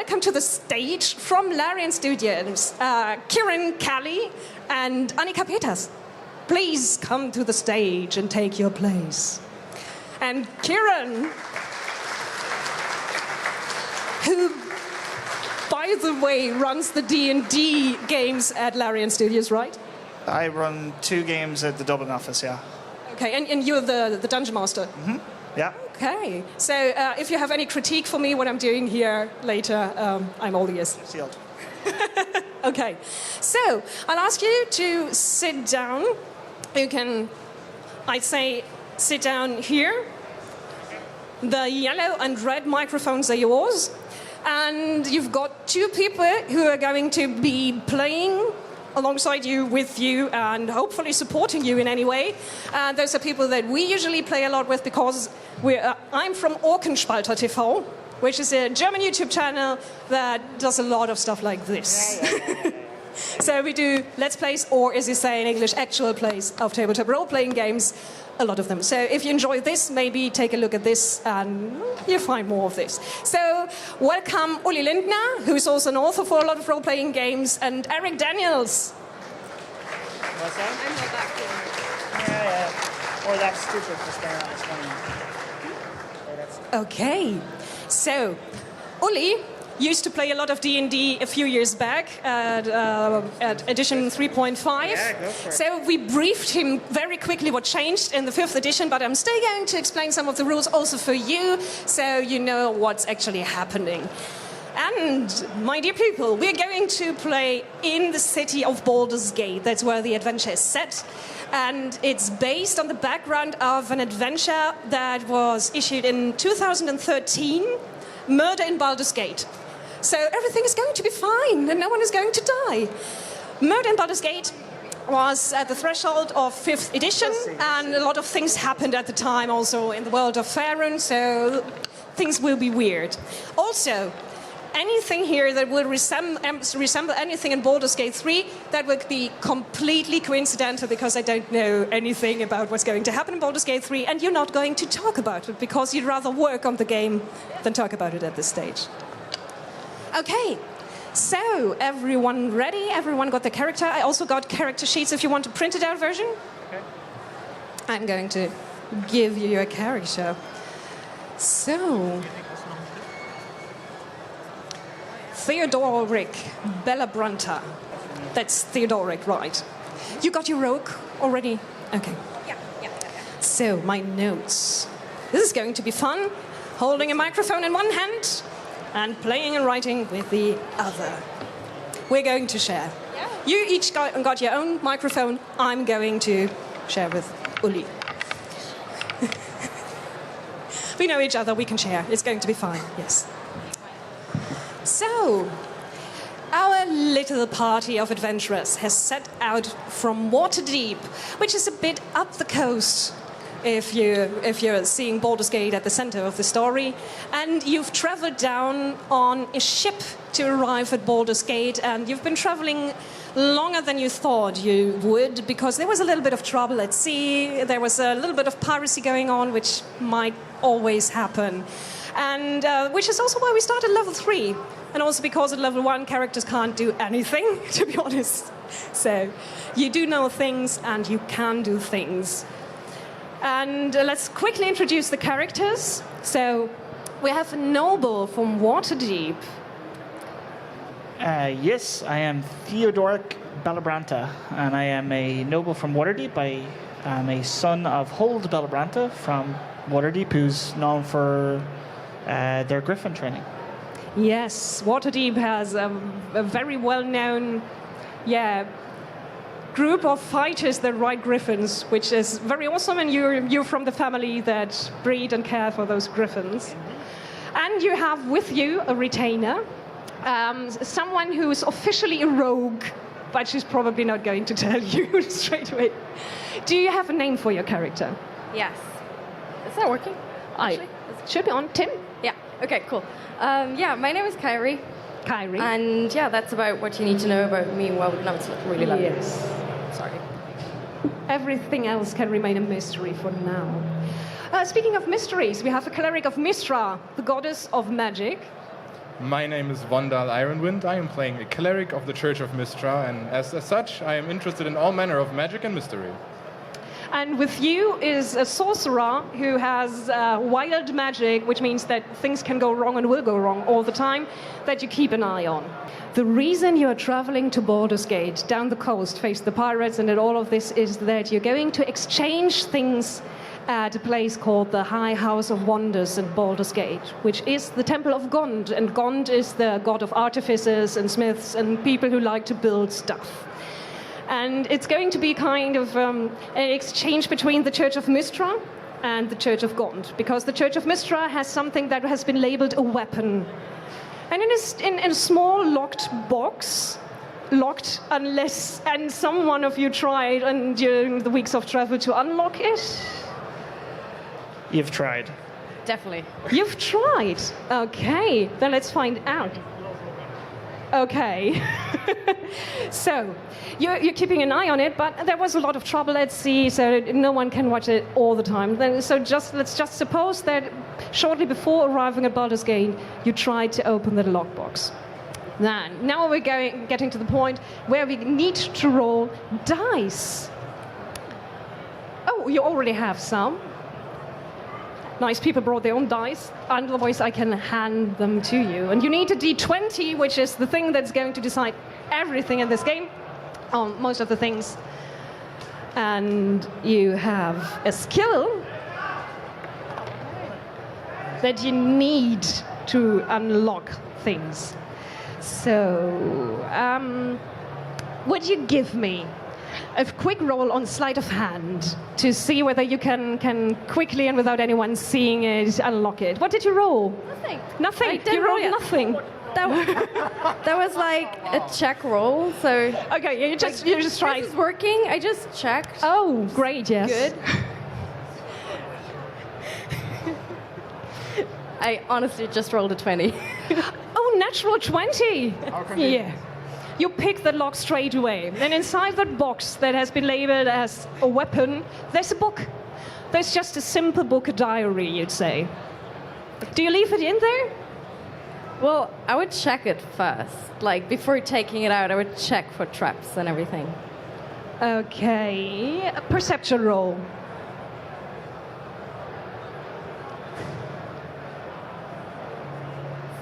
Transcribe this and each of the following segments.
welcome to the stage from Larian Studios, Kieron, Callie, and Annika Peters. Please come to the stage and take your place. And Kieron, who, by the way, runs the D&D games at Larian Studios, right? I run 2 games at the Dublin office, yeah. Okay, and you're the Dungeon Master? Mm-hmm, yeah. Okay, so if you have any critique for me, what I'm doing here later, I'm all ears. Sealed. Okay, so I'll ask you to sit down. You can, I'd say, sit down here. The yellow and red microphones are yours. And you've got 2 people who are going to be playing alongside you, with you, and hopefully supporting you in any way. Those are people that we usually play a lot with because I'm from Orkenspalter TV, which is a German YouTube channel that does a lot of stuff like this. So we do Let's Plays, or as you say in English, actual plays of tabletop role-playing games, a lot of them. So if you enjoy this, maybe take a look at this and you'll find more of this. So welcome Uli Lindner, who's also an author for a lot of role-playing games, and Eric Daniels. What's that? I'm not back here. Yeah. Or that's stupid just there on his phone. Okay, so Uli used to play a lot of D&D a few years back at edition 3.5. Yeah, go for it. So we briefed him very quickly what changed in the 5th edition, but I'm still going to explain some of the rules also for you, so you know what's actually happening. And, my dear people, we're going to play in the city of Baldur's Gate. That's where the adventure is set. And it's based on the background of an adventure that was issued in 2013, Murder in Baldur's Gate. So everything is going to be fine and no one is going to die. Murder in Baldur's Gate was at the threshold of 5th edition, and a lot of things happened at the time also in the world of Faerun, so things will be weird. Also, anything here that will resemble anything in Baldur's Gate 3, that would be completely coincidental because I don't know anything about what's going to happen in Baldur's Gate 3, and you're not going to talk about it because you'd rather work on the game than talk about it at this stage. Okay, so everyone ready? Everyone got the character? I also got character sheets if you want a printed out version. Okay. I'm going to give you your character. So, Theodoric Bellabranta. That's Theodoric, right? You got your rogue already? Okay. Yeah. So, my notes. This is going to be fun. Holding a microphone in one hand and playing and writing with the other. We're going to share. Yeah. You each got your own microphone. I'm going to share with Uli. We know each other, we can share. It's going to be fine, yes. So, our little party of adventurers has set out from Waterdeep, which is a bit up the coast if you're seeing Baldur's Gate at the center of the story. And you've traveled down on a ship to arrive at Baldur's Gate, and you've been traveling longer than you thought you would because there was a little bit of trouble at sea, there was a little bit of piracy going on, which might always happen. And which is also why we started level 3. And also because at level 1 characters can't do anything, to be honest. So you do know things and you can do things. And let's quickly introduce the characters. So we have a noble from Waterdeep. Yes, I am Theodoric Bellabranta, and I am a noble from Waterdeep. I am a son of Hold Bellabranta from Waterdeep, who's known for their griffin training. Yes, Waterdeep has a very well-known, group of fighters that ride griffins, which is very awesome, and you're from the family that breed and care for those griffins. And you have with you a retainer, someone who's officially a rogue, but she's probably not going to tell you straight away. Do you have a name for your character? Yes. Is that working? Should be on. Tim? Yeah. Okay, cool. My name is Kyrie. Kyrie. And that's about what you need to know about me. Well, no, it's really loud. Yes. Sorry. Everything else can remain a mystery for now. Speaking of mysteries, we have a cleric of Mistra, the goddess of magic. My name is Vondal Ironwind. I am playing a cleric of the Church of Mystra, and as such, I am interested in all manner of magic and mystery. And with you is a sorcerer who has wild magic, which means that things can go wrong and will go wrong all the time, that you keep an eye on. The reason you are traveling to Baldur's Gate, down the coast, face the pirates, and all of this is that you're going to exchange things at a place called the High House of Wonders in Baldur's Gate, which is the Temple of Gond. And Gond is the god of artificers and smiths and people who like to build stuff. And it's going to be kind of an exchange between the Church of Mystra and the Church of Gond, because the Church of Mystra has something that has been labeled a weapon. And in a small locked box, locked unless and some one of you tried and during the weeks of travel to unlock it. You've tried. Definitely. You've tried. Okay, then let's find out. Okay. So, you're keeping an eye on it, but there was a lot of trouble at sea, so no one can watch it all the time. So let's just suppose that shortly before arriving at Baldur's Gate, you tried to open the lockbox. Now we're getting to the point where we need to roll dice. Oh, you already have some. Nice, people brought their own dice, otherwise I can hand them to you. And you need a D20, which is the thing that's going to decide everything in this game, most of the things. And you have a skill that you need to unlock things. So, would you give me a quick roll on sleight of hand to see whether you can quickly and without anyone seeing it unlock it? What did you roll? Nothing. Nothing. You rolled nothing. That was like a check roll, so... Okay, you just tried. This is working, I just checked. Oh, great, yes. Good. I honestly just rolled a 20. Oh, natural 20. Yeah. You pick the lock straight away. And inside that box that has been labeled as a weapon, there's a book. There's just a simple book, a diary, you'd say. Do you leave it in there? Well, I would check it first. Like, before taking it out, I would check for traps and everything. Okay. A perception roll.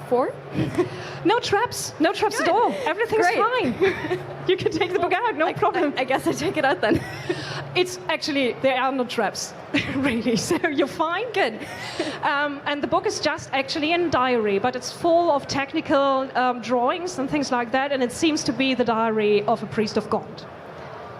4? No traps. No traps at all. Everything's Great. fine. You can take the book out, no problem. I guess I take it out then. It's actually, there are no traps, really, so you're fine. Good. And the book is just actually a diary, but it's full of technical drawings and things like that, and it seems to be the diary of a priest of God.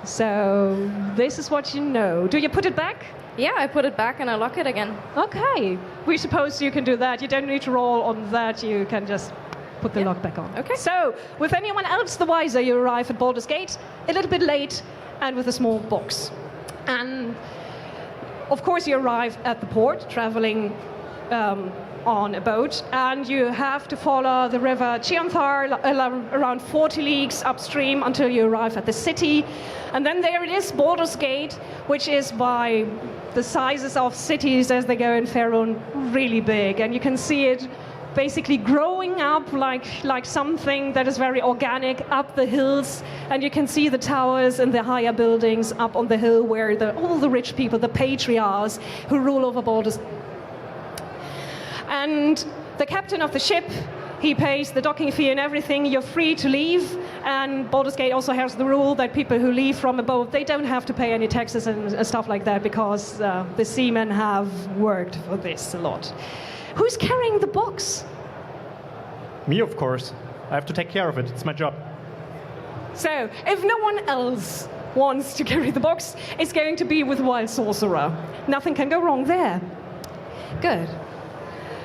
So this is what you know. Do you put it back? Yeah, I put it back and I lock it again. Okay. We suppose you can do that. You don't need to roll on that. You can just put the lock back on. Okay. So, with anyone else the wiser, you arrive at Baldur's Gate a little bit late and with a small box. And, of course, you arrive at the port, traveling on a boat, and you have to follow the river Chianthar around 40 leagues upstream until you arrive at the city. And then there it is, Baldur's Gate, which is by the sizes of cities as they go in Faerun, really big. And you can see it basically growing up like something that is very organic up the hills. And you can see the towers and the higher buildings up on the hill where all the rich people, the patriarchs who rule over Baldur's. And the captain of the ship, he pays the docking fee and everything. You're free to leave. And Baldur's Gate also has the rule that people who leave from a boat, they don't have to pay any taxes and stuff like that because the seamen have worked for this a lot. Who's carrying the box? Me, of course. I have to take care of it. It's my job. So, if no one else wants to carry the box, it's going to be with Wild Sorcerer. Nothing can go wrong there. Good.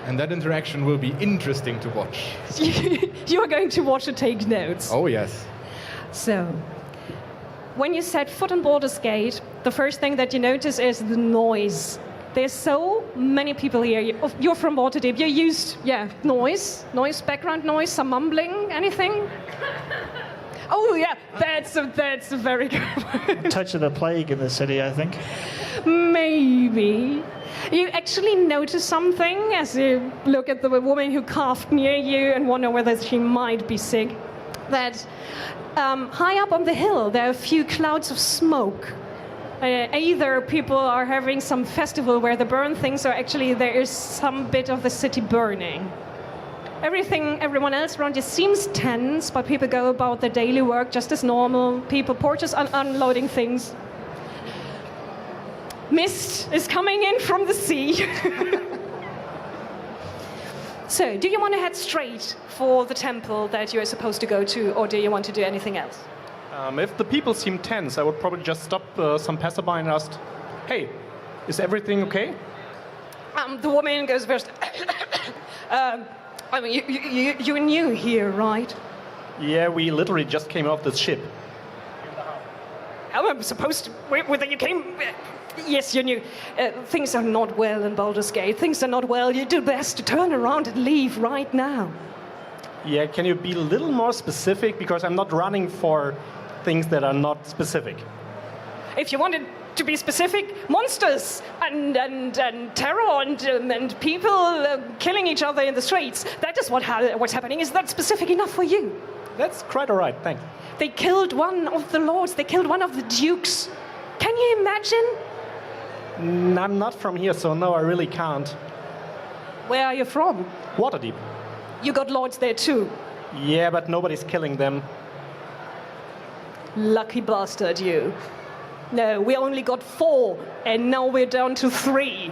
And that interaction will be interesting to watch. You are going to watch and take notes. Oh, yes. So, when you set foot on Baldur's Gate, the first thing that you notice is the noise. There's so many people here. You're from Waterdeep. You're used, noise, background noise, some mumbling, anything? Oh, yeah, that's a very good one. Touch of the plague in the city, I think. Maybe. You actually notice something as you look at the woman who coughed near you and wonder whether she might be sick. That high up on the hill, there are a few clouds of smoke. Either people are having some festival where they burn things, or actually there is some bit of the city burning. Everyone else around you seems tense, but people go about their daily work just as normal. People, porters unloading things. Mist is coming in from the sea. So, do you want to head straight for the temple that you're supposed to go to, or do you want to do anything else? If the people seem tense, I would probably just stop some passerby and ask, hey, is everything okay? The woman goes first. I mean, you're new here, right? Yeah, we literally just came off this ship. How am I supposed to... Whether you came... Yes, you're new. Things are not well in Baldur's Gate. Things are not well. You do best to turn around and leave right now. Yeah, can you be a little more specific? Because I'm not running for things that are not specific. If you wanted to be specific, monsters and terror and people killing each other in the streets, that is what's happening. Is that specific enough for you? That's quite all right, thanks. They killed one of the lords. They killed one of the dukes. Can you imagine? I'm not from here, so no, I really can't. Where are you from? Waterdeep. You got lords there too. Yeah, but nobody's killing them. Lucky bastard, you. No, we only got 4, and now we're down to 3.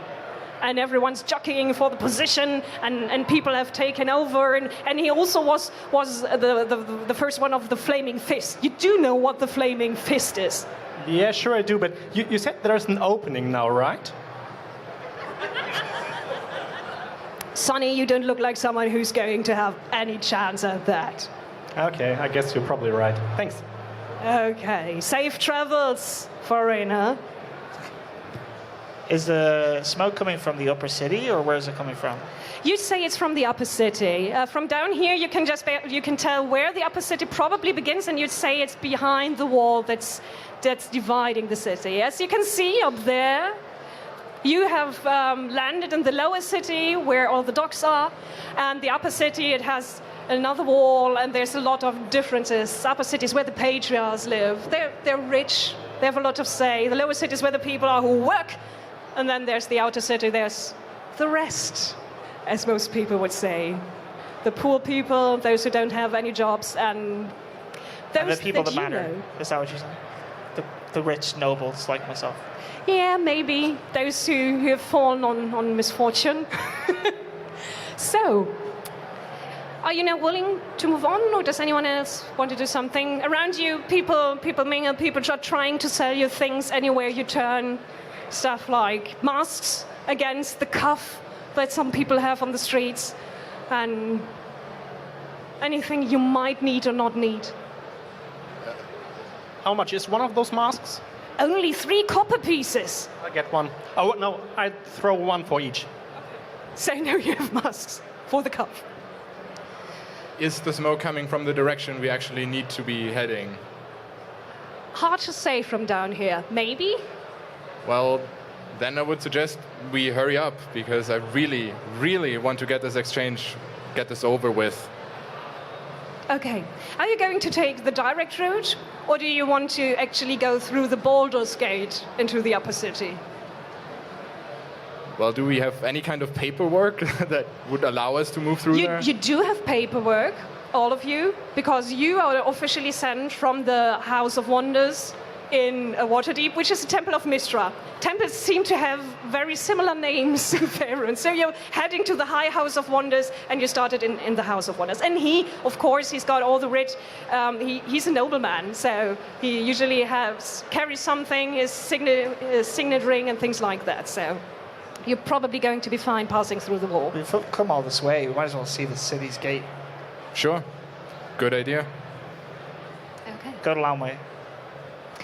And everyone's jockeying for the position, and people have taken over. And he also was the first one of the Flaming Fist. You do know what the Flaming Fist is. Yeah, sure I do, but you said there's an opening now, right? Sonny, you don't look like someone who's going to have any chance at that. Okay, I guess you're probably right. Thanks. Okay, safe travels, foreigner. Is the smoke coming from the upper city, or where is it coming from? You say it's from the upper city. From down here, you can tell where the upper city probably begins, and you'd say it's behind the wall that's dividing the city. As you can see up there, you have landed in the lower city where all the docks are, and the upper city, it has another wall, and there's a lot of differences. Upper cities where the patriarchs live, they're rich, they have a lot of say. The lower cities where the people are who work, and then there's the outer city, there's the rest, as most people would say. The poor people, those who don't have any jobs, and those And the people that you matter. know. Is that what you're saying? The rich nobles like myself. Yeah, maybe. Those who have fallen on misfortune. So, are you now willing to move on, or does anyone else want to do something? Around you, people mingle, people are trying to sell you things anywhere you turn. Stuff like masks against the cough that some people have on the streets, and anything you might need or not need. How much is one of those masks? Only 3 copper pieces. I'll get one. Oh, no, I'd throw one for each. So now you have masks for the cough. Is the smoke coming from the direction we actually need to be heading? Hard to say from down here. Maybe? Well, then I would suggest we hurry up, because I really, really want to get this exchange, get this over with. Okay. Are you going to take the direct route, or do you want to actually go through the Baldur's Gate into the upper city? Well, do we have any kind of paperwork that would allow us to move through there? You do have paperwork, all of you, because you are officially sent from the House of Wonders in Waterdeep, which is the Temple of Mystra. Temples seem to have very similar names in Faerun. So you're heading to the High House of Wonders, and you started in the House of Wonders. And he, of course, he's got all the rich. He's a nobleman, so he usually carries something, his signet ring, and things like that. So you're probably going to be fine passing through the wall. We've come all this way. We might as well see the city's gate. Sure. Good idea. Okay. Go the long way.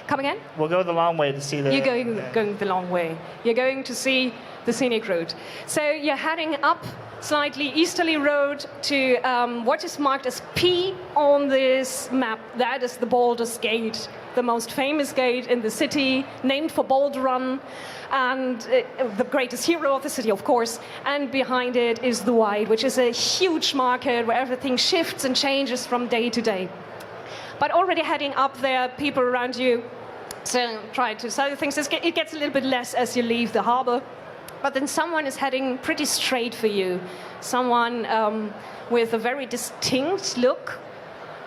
Come again? We'll go the long way to see the... You're going the long way. You're going to see the scenic route. So you're heading up slightly easterly road to what is marked as P on this map. That is the Baldur's Gate, the most famous gate in the city, named for Baldur, and the greatest hero of the city, of course. And behind it is the White, which is a huge market where everything shifts and changes from day to day. But already heading up there, people around you try to sell things. It gets a little bit less as you leave the harbor. But then someone is heading pretty straight for you. Someone with a very distinct look,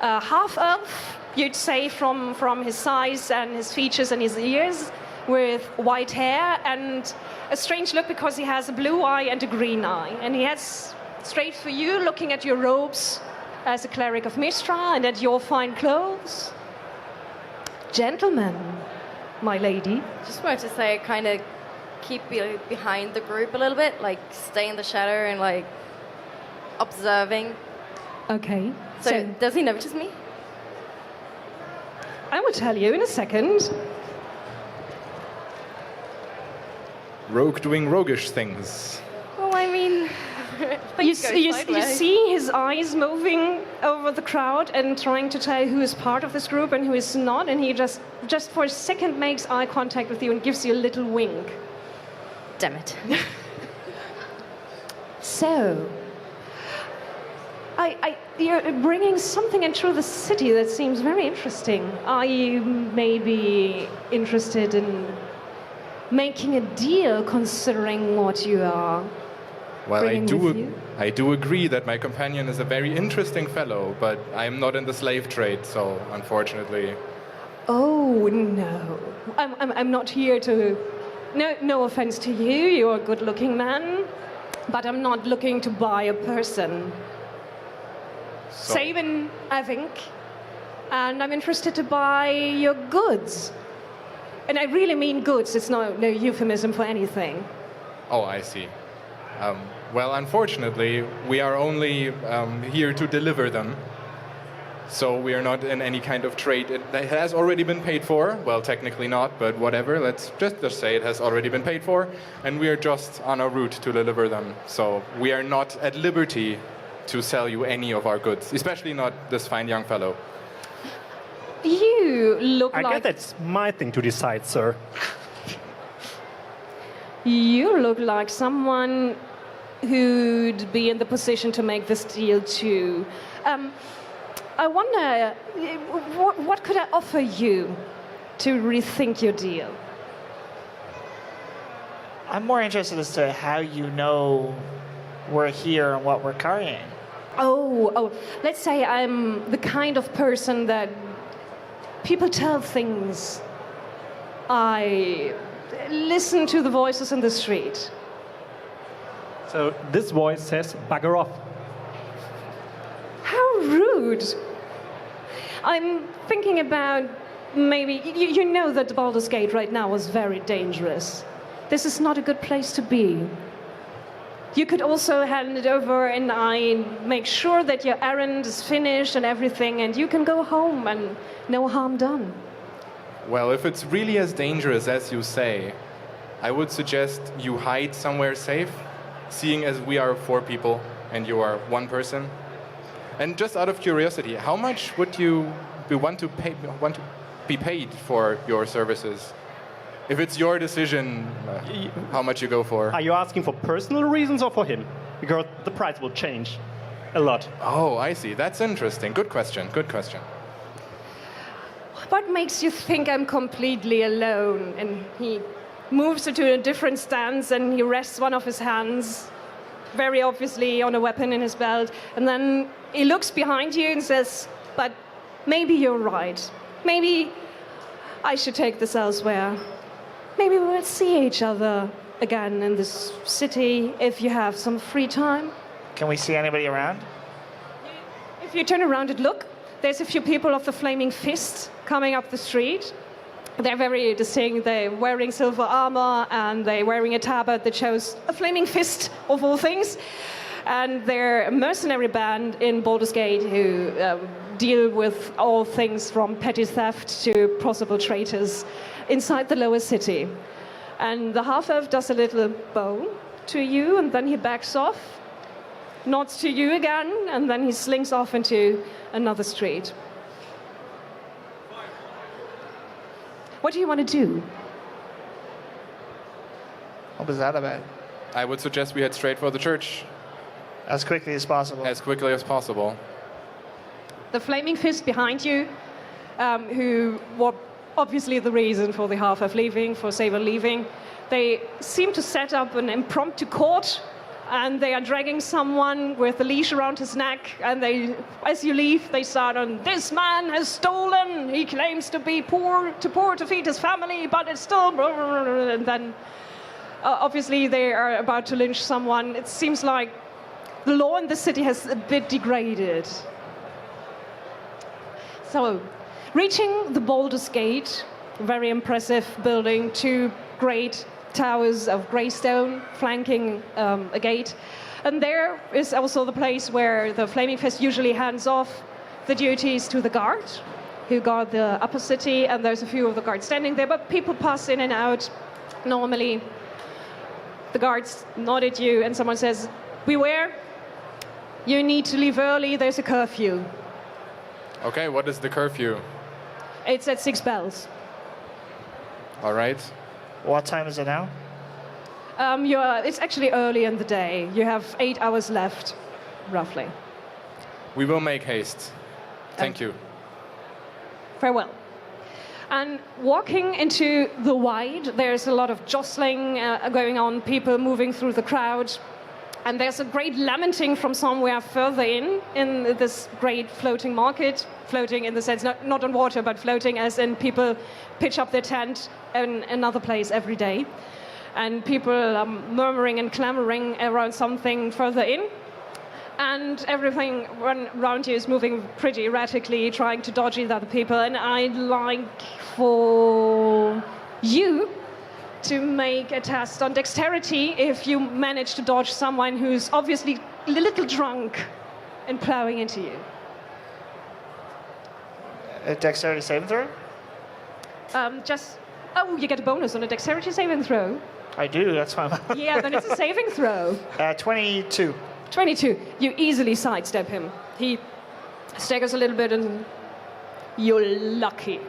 half-elf, you'd say, from his size and his features and his ears, with white hair and a strange look because he has a blue eye and a green eye. And he heads straight for you, looking at your robes as a cleric of Mystra and at your fine clothes. Gentlemen, my lady. Just wanted to say, kind of keep behind the group a little bit, like stay in the shadow and like observing. Okay. So does he notice me? I will tell you in a second. Rogue doing roguish things. Well, I mean, You see his eyes moving over the crowd and trying to tell who is part of this group and who is not, and he just for a second makes eye contact with you and gives you a little wink. Damn it. So, you're bringing something into the city that seems very interesting. Are you maybe interested in making a deal, considering what you are? Well, I do agree that my companion is a very interesting fellow, but I'm not in the slave trade, so unfortunately. Oh no, I'm not here to. No offense to you. You're a good-looking man, but I'm not looking to buy a person. So, Sabin, I think, and I'm interested to buy your goods. And I really mean goods. It's no euphemism for anything. Oh, I see. Well, unfortunately, we are only here to deliver them. So we are not in any kind of trade. It has already been paid for. Well, technically not, but whatever. Let's just say it has already been paid for. And we are just on our route to deliver them. So we are not at liberty to sell you any of our goods, especially not this fine young fellow. You look I like... guess that's my thing to decide, sir. You look like someone who'd be in the position to make this deal too. I wonder, what could I offer you to rethink your deal? I'm more interested as to how you know we're here and what we're carrying. Oh, let's say I'm the kind of person that people tell things. I listen to the voices in the street. So this voice says, bugger off. How rude. I'm thinking about maybe, you know that Baldur's Gate right now is very dangerous. This is not a good place to be. You could also hand it over and I make sure that your errand is finished and everything, and you can go home and no harm done. Well, if it's really as dangerous as you say, I would suggest you hide somewhere safe, seeing as we are 4 people and you are 1 person. And just out of curiosity, how much would you want to be paid for your services? If it's your decision, how much you go for? Are you asking for personal reasons or for him? Because the price will change a lot. Oh, I see. That's interesting. Good question. Good question. What makes you think I'm completely alone? And he moves to a different stance and he rests one of his hands, very obviously on a weapon in his belt. And then he looks behind you and says, but maybe you're right. Maybe I should take this elsewhere. Maybe we'll see each other again in this city if you have some free time. Can we see anybody around? If you turn around and look, there's a few people of the Flaming Fist coming up the street. They're very distinct. They're wearing silver armor and they're wearing a tabard that shows a flaming fist of all things. And they're a mercenary band in Baldur's Gate who deal with all things from petty theft to possible traitors inside the lower city. And the half-elf does a little bow to you and then he backs off. nods to you again, and then he slinks off into another street. What do you want to do? What was that about? I would suggest we head straight for the church As quickly as possible. as quickly as possible. The flaming fist behind you, who were obviously the reason for the half-elf leaving, for Saber leaving, they seem to set up an impromptu court, and they are dragging someone with a leash around his neck, and they, as you leave, they start on, "This man has stolen, he claims to be poor to feed his family, but it's still..." And then, obviously, they are about to lynch someone. It seems like the law in the city has a bit degraded. So, reaching the Baldur's Gate, very impressive building, 2 great towers of grey stone flanking a gate. And there is also the place where the Flaming Fist usually hands off the duties to the guard, who guard the upper city, and there's a few of the guards standing there, but people pass in and out normally. The guards nod at you and someone says, "Beware, you need to leave early, there's a curfew." Okay, what is the curfew? It's at 6 bells. All right. What time is it now? It's actually early in the day. You have 8 hours left, roughly. We will make haste. Thank you. Farewell. And walking into the wide, there's a lot of jostling going on, people moving through the crowd. And there's a great lamenting from somewhere further in this great floating market. Floating in the sense, not on water, but floating as in people pitch up their tent in another place every day. And people are murmuring and clamoring around something further in. And everything around you is moving pretty erratically, trying to dodge the other people. And I'd like for you to make a test on dexterity if you manage to dodge someone who's obviously a little drunk and plowing into you. A dexterity saving throw? You get a bonus on a dexterity saving throw. I do, that's fine. Yeah, then it's a saving throw. 22. 22. You easily sidestep him. He staggers a little bit and you're lucky.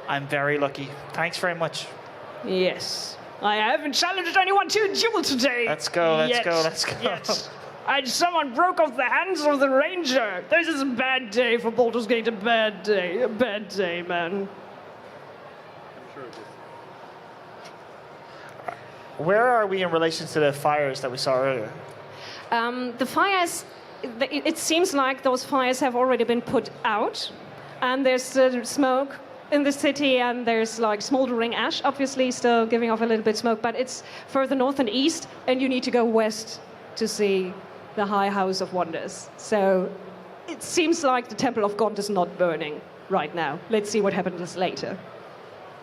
I'm very lucky. Thanks very much. Yes. I haven't challenged anyone to a duel today. Let's go, let's Yet. go, let's go. Yet. Someone broke off the hands of the ranger. This is a bad day for Baldur's Gate. A bad day, man. Where are we in relation to the fires that we saw earlier? The fires, it seems like those fires have already been put out, and there's smoke in the city, and there's like smoldering ash, obviously still giving off a little bit smoke, but it's further north and east, and you need to go west to see the High House of Wonders. So it seems like the Temple of God is not burning right now. Let's see what happens later.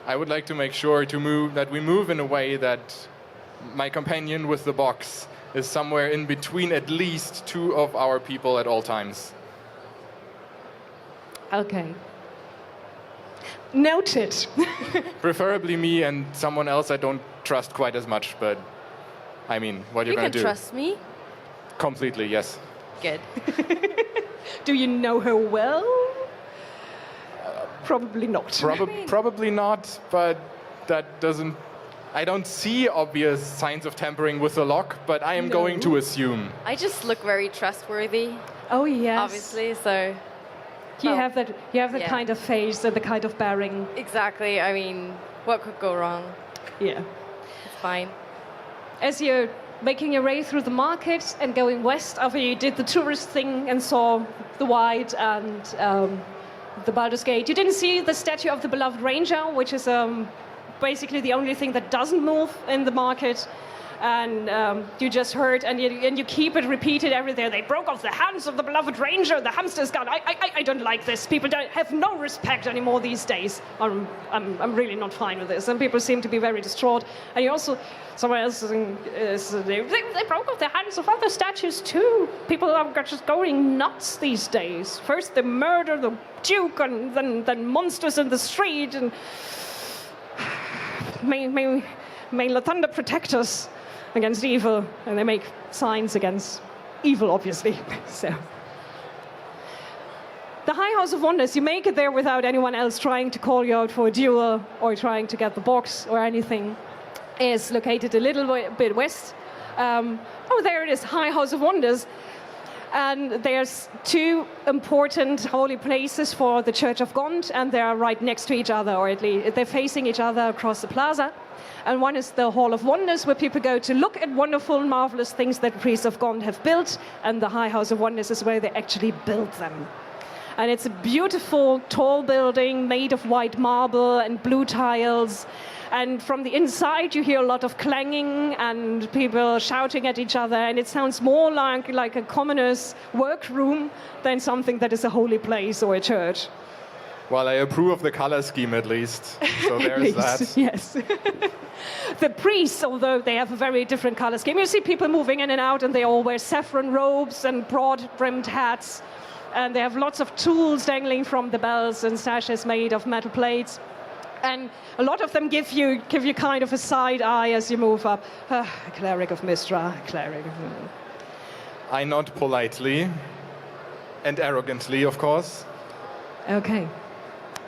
I would like to make sure that we move in a way that my companion with the box is somewhere in between at least 2 of our people at all times. Okay. Noted. Preferably me and someone else I don't trust quite as much, but I mean, what you're You going can to do. trust me. Completely, yes. Good. Do you know her well? Probably not. Probably not, but that doesn't... I don't see obvious signs of tampering with the lock, but I am going to assume. I just look very trustworthy, Oh yes. obviously, so... You Well, have that. You have that yeah. kind of face and the kind of bearing. Exactly. I mean, what could go wrong? Yeah. It's fine. As you're making your way through the market and going west, after you did the tourist thing and saw the White and the Baldur's Gate, you didn't see the statue of the beloved ranger, which is basically the only thing that doesn't move in the market. And you just heard, and you keep it repeated everywhere. They broke off the hands of the beloved ranger. The hamster's gone. I don't like this. People have no respect anymore these days. I'm really not fine with this. And people seem to be very distraught. And you also, someone else they broke off the hands of other statues too. People are just going nuts these days. First they murder the Duke, and then monsters in the street. And may the thunder protect us against evil, and they make signs against evil, obviously. So, the High House of Wonders, you make it there without anyone else trying to call you out for a duel or trying to get the box or anything, is located a little bit west. Oh, there it is, High House of Wonders. And there's two important holy places for the Church of Gond, and they're right next to each other, or at least they're facing each other across the plaza. And one is the Hall of Wonders, where people go to look at wonderful, marvelous things that priests of Gond have built, and the High House of Wonders is where they actually built them. And it's a beautiful, tall building made of white marble and blue tiles. And from the inside, you hear a lot of clanging and people shouting at each other. And it sounds more like a commoner's workroom than something that is a holy place or a church. Well, I approve of the color scheme at least. So there's that. Yes. The priests, although they have a very different color scheme, you see people moving in and out, and they all wear saffron robes and broad-brimmed hats. And they have lots of tools dangling from the bells and sashes made of metal plates. And a lot of them give you kind of a side eye as you move up. A cleric of Mistra, a cleric of... I nod politely and arrogantly, of course. Okay.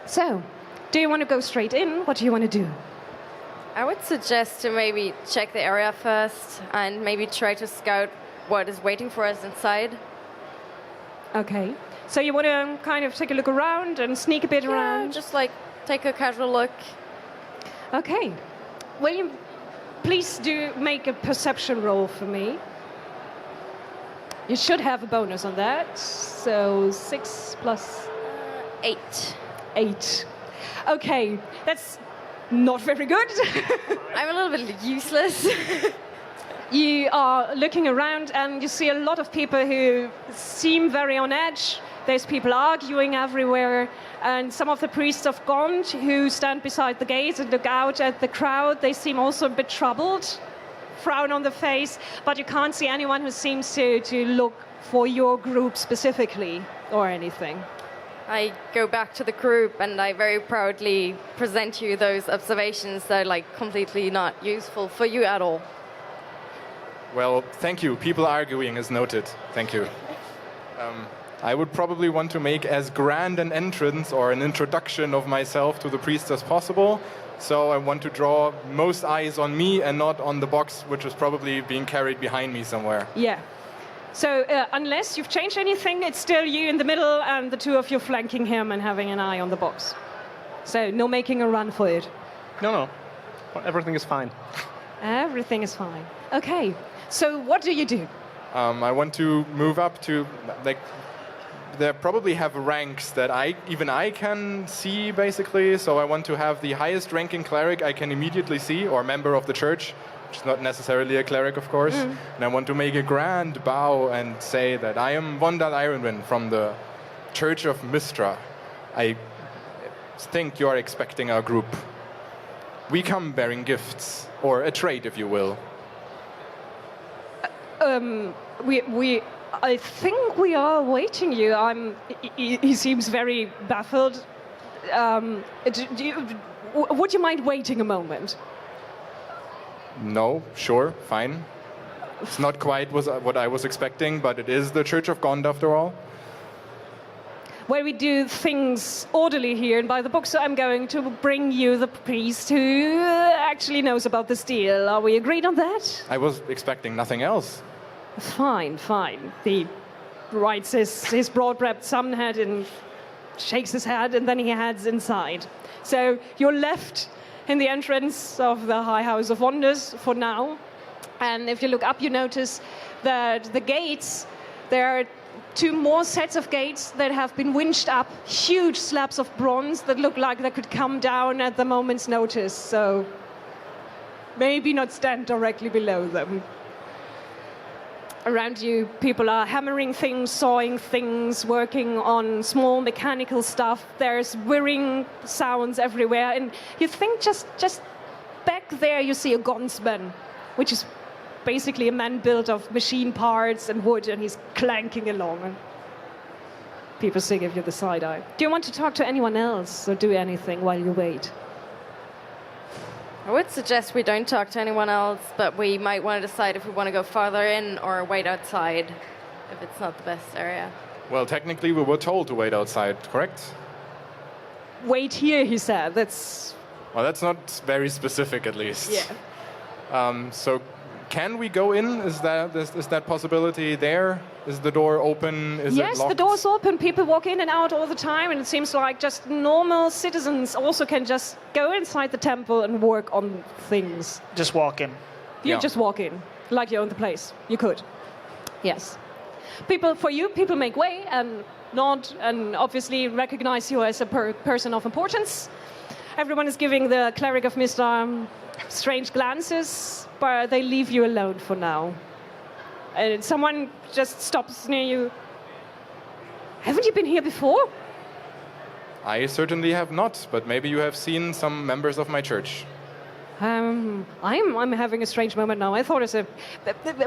So, do you want to go straight in? What do you want to do? I would suggest to maybe check the area first and maybe try to scout what is waiting for us inside. Okay. So you want to kind of take a look around and sneak a bit around? Just like take a casual look. Okay. Will you please do make a perception roll for me? You should have a bonus on that. So 6 plus 8. 8. Okay, that's not very good. I'm a little bit useless. You are looking around and you see a lot of people who seem very on edge. There's people arguing everywhere, and some of the priests of Gond who stand beside the gates and look out at the crowd, they seem also a bit troubled, frown on the face, but you can't see anyone who seems to look for your group specifically or anything. I go back to the group and I very proudly present you those observations that are like completely not useful for you at all. Well, thank you. People arguing is noted. Thank you. I would probably want to make as grand an entrance or an introduction of myself to the priest as possible. So I want to draw most eyes on me and not on the box, which is probably being carried behind me somewhere. Yeah. So unless you've changed anything, it's still you in the middle and the two of you flanking him and having an eye on the box. So no making a run for it. No. Everything is fine. Everything is fine. Okay. So what do you do? I want to move up to, like, they probably have ranks that even I can see, basically. So I want to have the highest ranking cleric I can immediately see, or member of the church, which is not necessarily a cleric, of course. And I want to make a grand bow and say that I am Vondal Ironwind from the Church of Mistra. I think you are expecting our group. We come bearing gifts, or a trade, if you will. I think we are awaiting you. He seems very baffled. Would you mind waiting a moment? No, sure, fine. It's not quite what I was expecting, but it is the Church of Gond after all. Well, we do things orderly here and by the book, so I'm going to bring you the priest who actually knows about this deal. Are we agreed on that? I was expecting nothing else. Fine. He writes his broad-brimmed sun hat and shakes his head, and then he heads inside. So you're left in the entrance of the High House of Wonders for now. And if you look up, you notice that the gates, there are 2 more sets of gates that have been winched up, huge slabs of bronze that look like they could come down at the moment's notice. So maybe not stand directly below them. Around you, people are hammering things, sawing things, working on small mechanical stuff. There's whirring sounds everywhere. And you think just back there you see a gunsman, which is basically a man built of machine parts and wood, and he's clanking along. And people still give you the side eye. Do you want to talk to anyone else or do anything while you wait? I would suggest we don't talk to anyone else, but we might want to decide if we want to go farther in or wait outside. if it's not the best area. Well, technically, we were told to wait outside, correct? Wait here, he said. That's... Well, that's not very specific, at least. Yeah. So, can we go in? Is that possibility there? Is the door open? Is it Yes, locked? the door's open. People walk in and out all the time, and it seems like just normal citizens also can just go inside the temple and work on things. Just walk in. You Yeah. just walk in, like you own the place. You could. Yes. People make way and nod and obviously recognize you as a person of importance. Everyone is giving the cleric of Mr. Strange glances, but they leave you alone for now. And someone just stops near you. Haven't you been here before? I certainly have not, but maybe you have seen some members of my church. I'm having a strange moment now. I thought it's a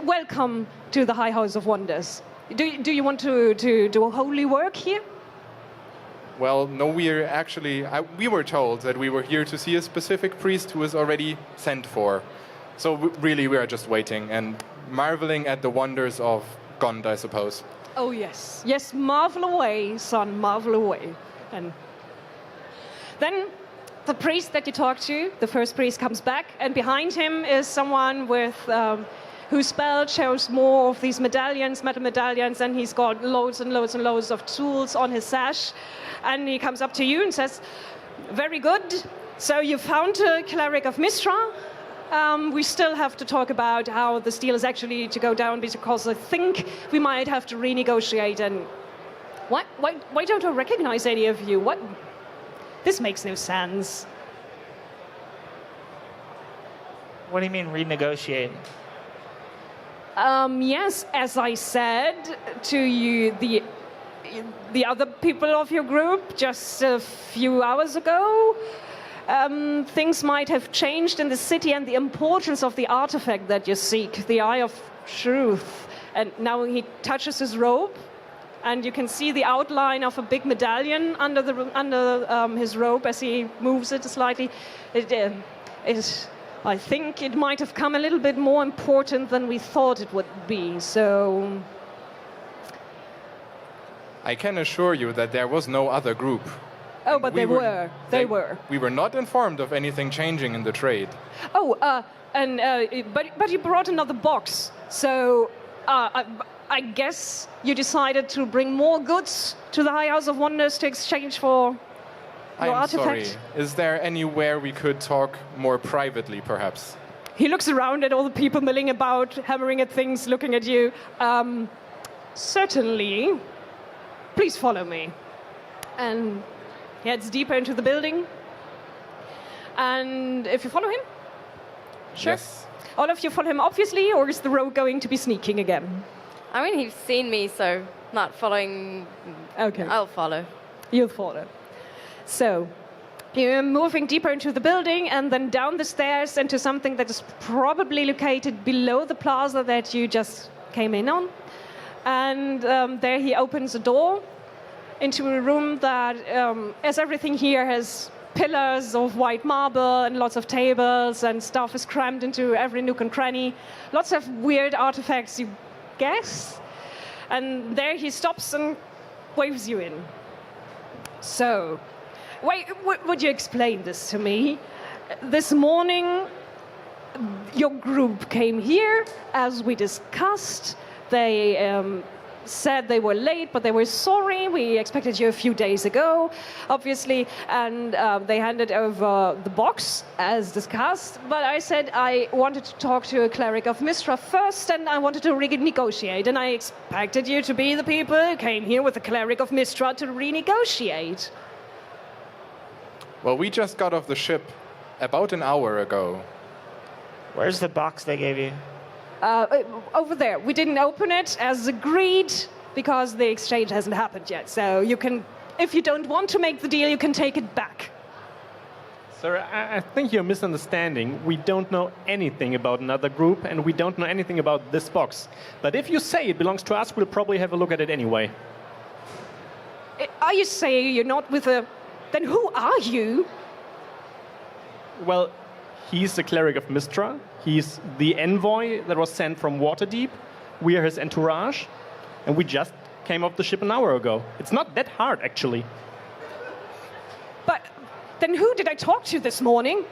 welcome to the High House of Wonders. Do you want to do holy work here? Well, no, we were told that we were here to see a specific priest who is already sent for. So really, we are just waiting and marveling at the wonders of Gond, I suppose. Oh, yes. Yes, marvel away, son, marvel away. And then the priest that you talked to, the first priest, comes back, and behind him is someone with whose spell shows more of these medallions, metal medallions, and he's got loads and loads and loads of tools on his sash. And he comes up to you and says, very good. So you found a cleric of Mistra. We still have to talk about how this deal is actually to go down, because I think we might have to renegotiate. And why don't I recognize any of you? What? This makes no sense. What do you mean renegotiate? Yes, as I said to you, the other people of your group just a few hours ago, things might have changed in the city, and the importance of the artifact that you seek, the Eye of Truth. And now he touches his robe, and you can see the outline of a big medallion under his robe as he moves it slightly. I think it might have come a little bit more important than we thought it would be. So I can assure you that there was no other group. Oh, but they were. They were. We were not informed of anything changing in the trade. Oh, but you brought another box. So I guess you decided to bring more goods to the High House of Wonders to exchange for your I'm artifact. sorry. Is there anywhere we could talk more privately, perhaps? He looks around at all the people milling about, hammering at things, looking at you. Certainly. Please follow me. And he heads deeper into the building. And if you follow him? Sure. Yes. All of you follow him, obviously, or is the rogue going to be sneaking again? I mean, he's seen me, so not following. Okay. I'll follow. You'll follow. So, you're moving deeper into the building and then down the stairs into something that is probably located below the plaza that you just came in on. And there he opens a door into a room that, as everything here, has pillars of white marble and lots of tables, and stuff is crammed into every nook and cranny. Lots of weird artifacts, you guess. And there he stops and waves you in. So, wait, would you explain this to me? This morning, your group came here, as we discussed. They said they were late, but they were sorry. We expected you a few days ago, obviously, and they handed over the box, as discussed. But I said I wanted to talk to a cleric of Mistra first, and I wanted to renegotiate, and I expected you to be the people who came here with the cleric of Mistra to renegotiate. Well, we just got off the ship about an hour ago. Where's the box they gave you? Over there. We didn't open it as agreed because the exchange hasn't happened yet. So you can, if you don't want to make the deal, you can take it back. Sir, I think you're misunderstanding. We don't know anything about another group, and we don't know anything about this box. But if you say it belongs to us, we'll probably have a look at it anyway. Are you saying you're not with a... Then who are you? Well, he's the cleric of Mistra. He's the envoy that was sent from Waterdeep. We are his entourage. and we just came off the ship an hour ago. It's not that hard, actually. But then who did I talk to this morning?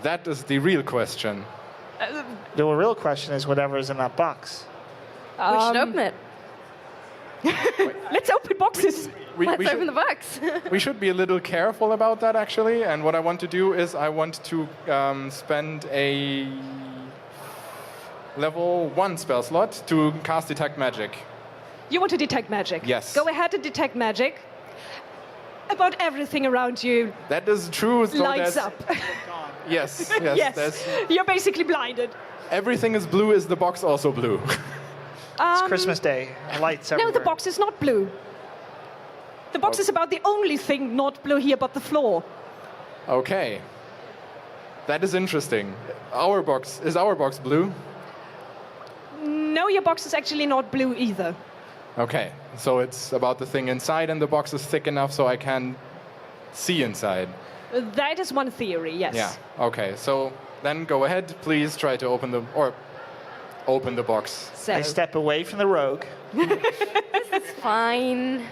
That is the real question. The real question is whatever is in that box. We should open it. Let's open boxes. Let's open the box. We should be a little careful about that, actually. And what I want to do is I want to spend a level 1 spell slot to cast Detect Magic. You want to detect magic? Yes. Go ahead and detect magic. About everything around you That is true. So lights that's- up. Yes, Yes. That's, You're basically blinded. everything is blue. Is the box also blue? It's Christmas Day. Lights No, everywhere. the box is not blue. The box is about the only thing not blue here but the floor. Okay. That is interesting. Is our box blue? No, your box is actually not blue either. Okay. So it's about the thing inside, and the box is thick enough so I can see inside. That is one theory, yes. Yeah. Okay. So then go ahead, please try to open the box. So, I step away from the rogue. Fine.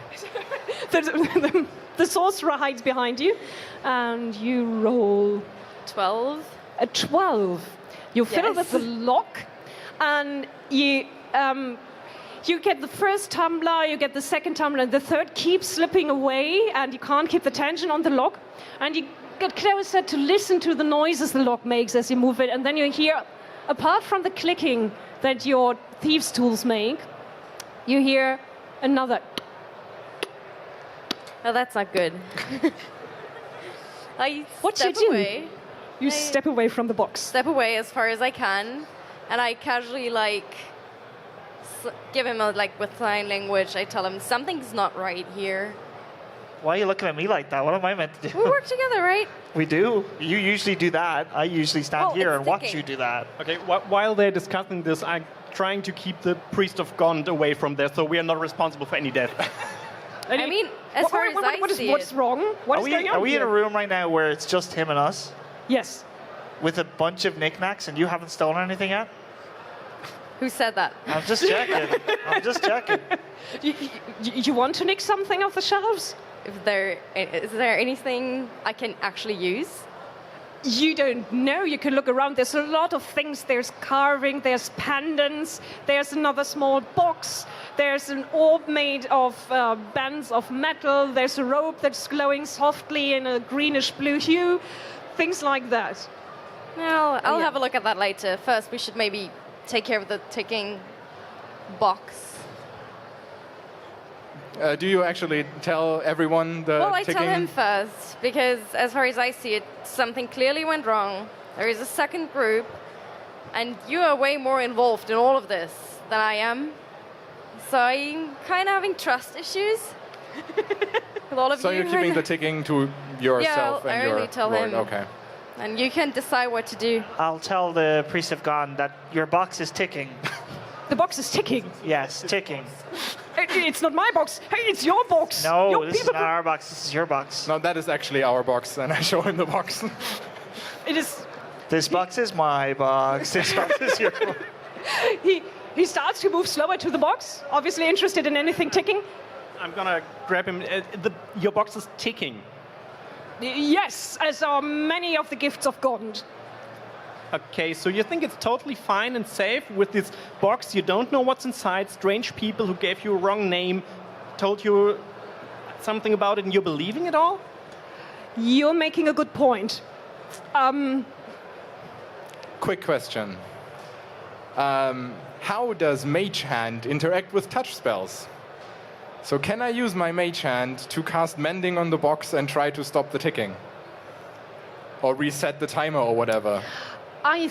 the sorcerer hides behind you, and you roll 12. a 12. You fiddle Yes. with the lock, and you get the first tumbler, you get the second tumbler, and the third keeps slipping away, and you can't keep the tension on the lock. And you get closer to listen to the noises the lock makes as you move it, and then you hear, apart from the clicking that your thieves' tools make, you hear another. Oh, that's not good. I What step you do? away. You step away from the box. Step away as far as I can, and I casually give him with sign language. I tell him something's not right here. Why are you looking at me like that? What am I meant to do? We work together, right? We do. You usually do that. I usually stand Oh, here it's and watch sticking. you do that. Okay, while they're discussing this, I'm trying to keep the priest of Gond away from there, so we are not responsible for any death. I mean, as far as I see what's it, wrong? What Are is going on we in here? a room right now where it's just him and us Yes. with a bunch of knickknacks and you haven't stolen anything yet? who said that? I'm just checking. I'm just checking. You want to nick something off the shelves? Is there anything I can actually use? You don't know. You can look around. There's a lot of things. There's carving, there's pendants, there's another small box, there's an orb made of bands of metal, there's a robe that's glowing softly in a greenish blue hue, things like that. Well, I'll yeah. have a look at that later. First, we should maybe take care of the ticking box. Do you actually tell everyone the Well, I ticking? tell him first, because as far as I see it, something clearly went wrong. There is a second group, and you are way more involved in all of this than I am. So I'm kind of having trust issues with all of So you. you're keeping the ticking to yourself I and your only tell lord. him. Okay. And you can decide what to do. I'll tell the priest of Gone that your box is ticking. The box is ticking. Yes, ticking. It's not my box. Hey, it's your box. No, Your this is people not our box. This is your box. No, that is actually our box, and I show him the box. It is. This box is my box. This box is your box. He starts to move slower to the box, obviously interested in anything ticking. I'm gonna grab him. Your box is ticking. Yes, as are many of the gifts of Gond. Okay, so you think it's totally fine and safe with this box? You don't know what's inside. Strange people who gave you a wrong name told you something about it, and you're believing it all? You're making a good point. Quick question. How does Mage Hand interact with touch spells? So can I use my Mage Hand to cast Mending on the box and try to stop the ticking? Or reset the timer or whatever? I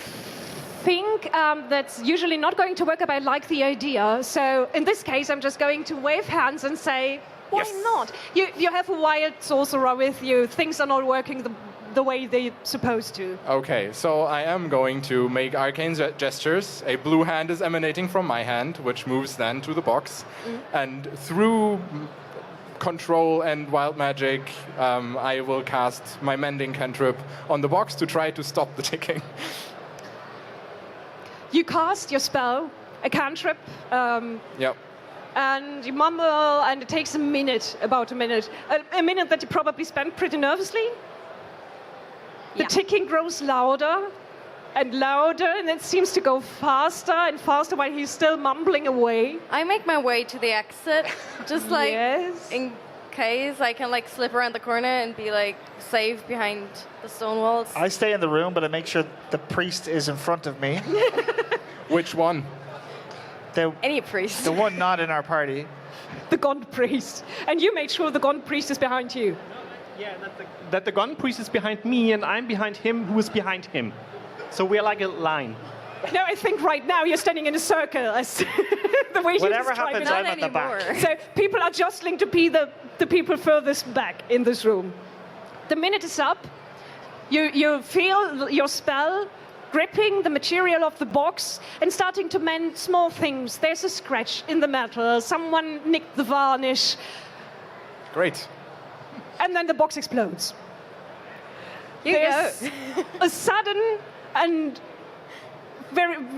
think that's usually not going to work, but I like the idea. So in this case, I'm just going to wave hands and say, why Yes. not? You have a wild sorcerer with you. Things are not working the way they're supposed to. Okay, so I am going to make arcane gestures. A blue hand is emanating from my hand, which moves then to the box. And through control and wild magic, I will cast my mending cantrip on the box to try to stop the ticking. You cast your spell, a cantrip, Yep. and you mumble, and it takes a minute, about a minute. A minute that you probably spent pretty nervously. The ticking grows louder and louder, and it seems to go faster and faster while he's still mumbling away. I make my way to the exit, just like Yes. in case I can like slip around the corner and be like safe behind the stone walls. I stay in the room, but I make sure the priest is in front of me. Which one? Any priest. The one not in our party. The Gond priest. And you made sure the Gond priest is behind you. Yeah, that the gun priest is behind me and I'm behind him who is behind him. So we're like a line. No, I think right now you're standing in a circle. As the way Whatever you describe happens, it. I'm at the back. anymore. So people are jostling to be the people furthest back in this room. The minute is up. You feel your spell gripping the material of the box and starting to mend small things. There's a scratch in the metal. Someone nicked the varnish. Great. And then the box explodes. You There's go. a sudden and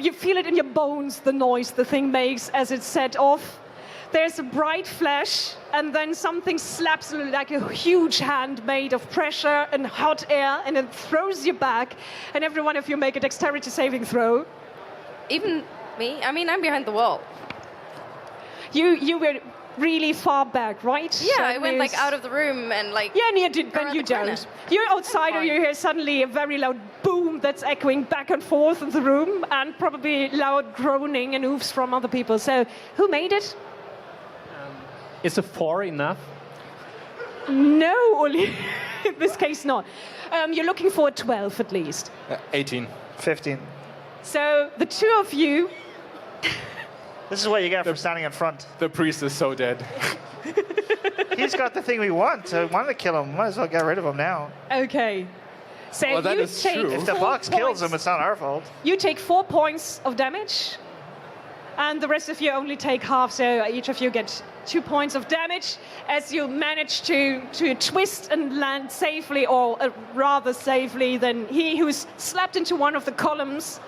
you feel it in your bones, the noise the thing makes as it's set off. There's a bright flash, and then something slaps like a huge hand made of pressure and hot air, and it throws you back, and every one of you make a dexterity saving throw. Even me? I mean, I'm behind the wall. You were really far back, right? Yeah, I So went like there's- out of the room and like. Yeah, and you did, around then you the corner. don't. You're outside, or you hear suddenly a very loud boom that's echoing back and forth in the room, and probably loud groaning and oofs from other people. So, who made it? Is a 4 enough? No, Uli. In this case, not. You're looking for a 12 at least. 18. 15. So, the two of you. This is what you get from standing in front. The priest is so dead. He's got the thing we want. I wanted to kill him. Might as well get rid of him now. Okay. So, Well, that you is take true. If the 4 box kills points- him, it's not our fault. You take 4 points of damage, and the rest of you only take half, so each of you get 2 points of damage as you manage to twist and land safely, or rather safely than he who's slapped into one of the columns,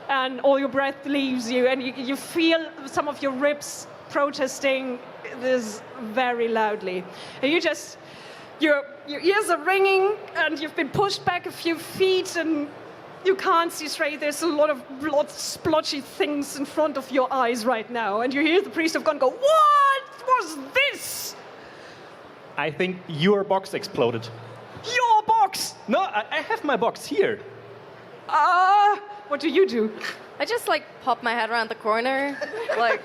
and all your breath leaves you, and you feel some of your ribs protesting this very loudly. And your ears are ringing, and you've been pushed back a few feet, and you can't see straight. There's a lot of blood splotchy things in front of your eyes right now. And you hear the priest of God go, "What was this? I think your box exploded. Your box! No, I have my box here. What do you do? I just like pop my head around the corner, like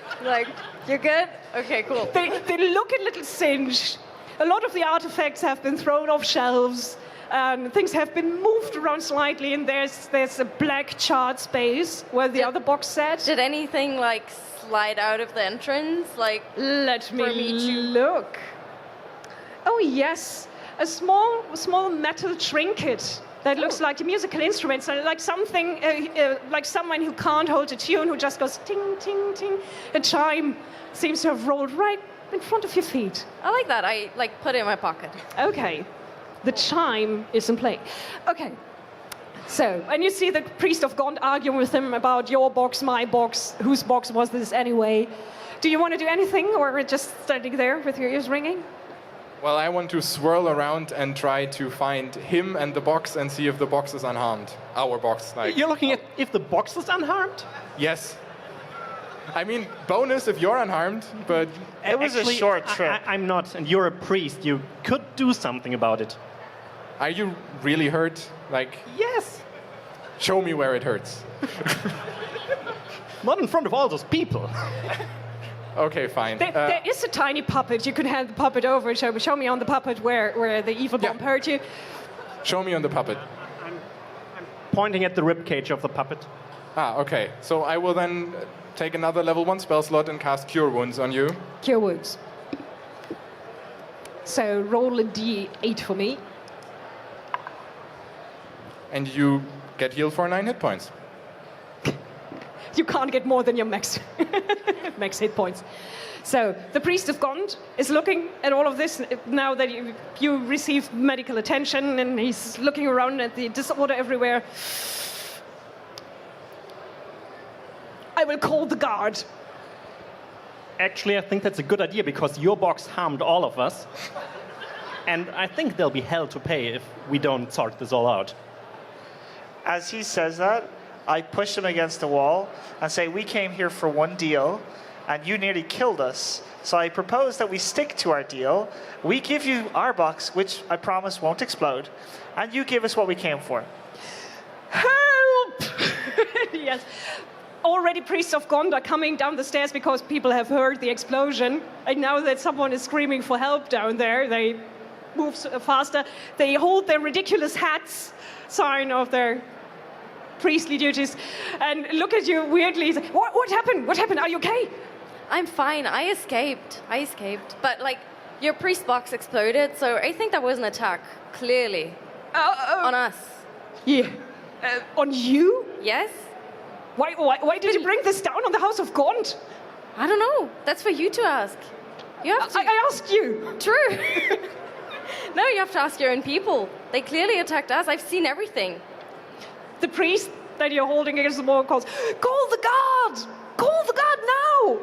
you're good. Okay, cool. They look a little singed. A lot of the artifacts have been thrown off shelves. Things have been moved around slightly, and there's a black charred space where the other box sat. Did anything like slide out of the entrance? Like, Let me me to- look. Oh yes, a small metal trinket that looks like a musical instrument, so like something, like someone who can't hold a tune, who just goes ting ting ting. A chime seems to have rolled right in front of your feet. I like that. I like put it in my pocket. Okay, the chime is in play. Okay. So, and you see the priest of God arguing with him about your box, my box, whose box was this anyway. Do you want to do anything, or just standing there with your ears ringing? Well, I want to swirl around and try to find him and the box and see if the box is unharmed. Our box, like. You're looking at if the box is unharmed? Yes. I mean, bonus if you're unharmed, but It was a short trip. I'm not, and you're a priest. You could do something about it. are you really hurt? Like, Yes. show me where it hurts. Not in front of all those people. Okay, fine. There is a tiny puppet. You can hand the puppet over and show me on the puppet where the evil Yeah. bomb hurt you. Show me on the puppet. Pointing at the ribcage of the puppet. Ah, okay. So I will then take another level 1 spell slot and cast Cure Wounds on you. Cure wounds. So roll a d8 for me. And you get healed for 9 hit points. You can't get more than your max max hit points. So the priest of Gond is looking at all of this now that you received medical attention, and he's looking around at the disorder everywhere. I will call the guard. Actually, I think that's a good idea because your box harmed all of us. And I think there'll be hell to pay if we don't sort this all out. As he says that, I push him against the wall and say, we came here for one deal, and you nearly killed us. So I propose that we stick to our deal. We give you our box, which I promise won't explode, and you give us what we came for. Help! Yes. Already priests of Gond are coming down the stairs because people have heard the explosion. And now that someone is screaming for help down there, they move faster. They hold their ridiculous hats, sign of their priestly duties, and look at you weirdly. What happened? What happened? Are you okay? I'm fine. I escaped. But, like, your priest box exploded, so I think that was an attack, clearly. On us. Yeah. On you? Yes? Why did you bring this down on the House of Gond? I don't know. That's for you to ask. You have to. I asked you. True. No, you have to ask your own people. They clearly attacked us. I've seen everything. The priest that you're holding against the wall calls, call the guard! Call the guard now!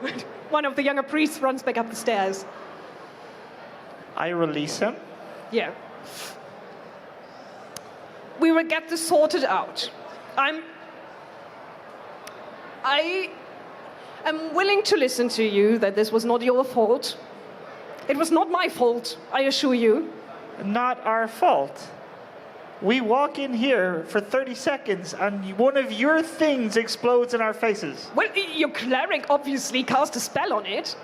One of the younger priests runs back up the stairs. I release him. Yeah. We will get this sorted out. I am willing to listen to you that this was not your fault. It was not my fault, I assure you. Not our fault. We walk in here for 30 seconds and one of your things explodes in our faces. Well, your cleric obviously cast a spell on it.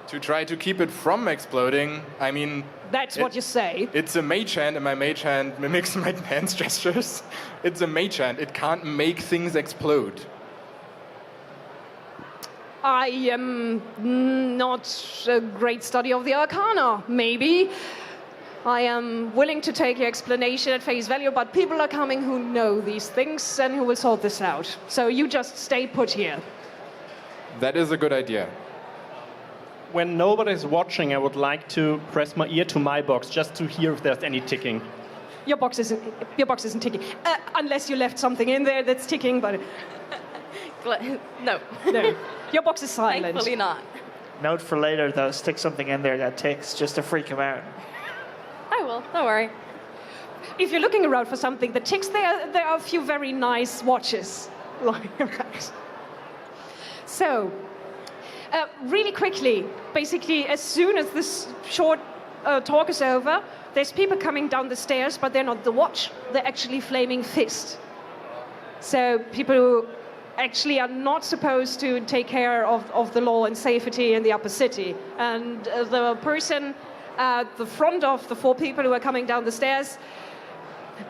To try to keep it from exploding, I mean... That's what you say. It's a mage hand, and my mage hand mimics my hand's gestures. It's a mage hand. It can't make things explode. I am not a great study of the Arcana, maybe. I am willing to take your explanation at face value, but people are coming who know these things and who will sort this out. So you just stay put here. That is a good idea. When nobody's watching, I would like to press my ear to my box just to hear if there's any ticking. Your box isn't ticking. Unless you left something in there that's ticking, but... No. No. Your box is silent. Thankfully not. Note for later, though, stick something in there that ticks just to freak him out. I will. Don't worry. If you're looking around for something that ticks, there are a few very nice watches lying around. So, really quickly, basically, as soon as this short talk is over, there's people coming down the stairs, but they're not the watch. They're actually Flaming Fist. So people who actually are not supposed to take care of the law and safety in the upper city. And the person at the front of the four people who are coming down the stairs